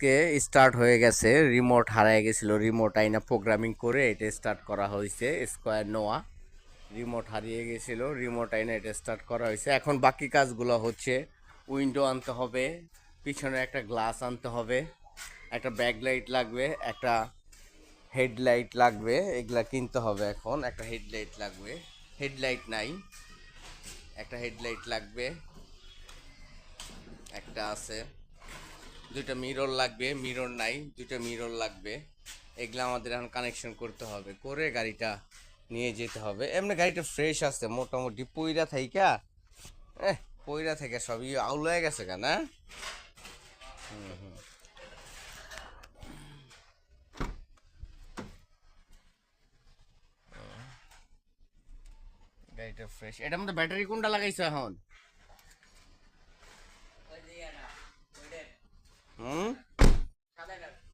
আজকে স্টার্ট হয়ে গেছে। রিমোট হারায় গেছিল, রিমোট আইনা প্রোগ্রামিং করে এটা স্টার্ট করা হয়েছে। স্কোয়ার নোয়া রিমোট হারিয়ে গেছিল, রিমোট আইনা এটা স্টার্ট করা হয়েছে। এখন বাকি কাজগুলো হচ্ছে উইন্ডো আনতে হবে, পিছনে একটা গ্লাস আনতে হবে, একটা ব্যাকলাইট লাগবে, একটা হেডলাইট লাগবে, এগুলা কিনতে হবে। এখন একটা হেডলাইট লাগবে, হেডলাইট নাই, একটা হেডলাইট লাগবে, একটা আছে। দুইটা মিরর লাগবে, মিরর নাই, দুইটা মিরর লাগবে। এগুলো আমাদের এখন কানেকশন করতে হবে, করে গাড়িটা নিয়ে যেতে হবে। এমনি গাড়িটা ফ্রেশ আছে মোটামুটি, পইরা থাইকা পইরা থেকে সবই আউল হয়ে গেছে কেন? গাড়িটা ফ্রেশ। এটার মধ্যে ব্যাটারি কোনটা লাগাইছো এখন?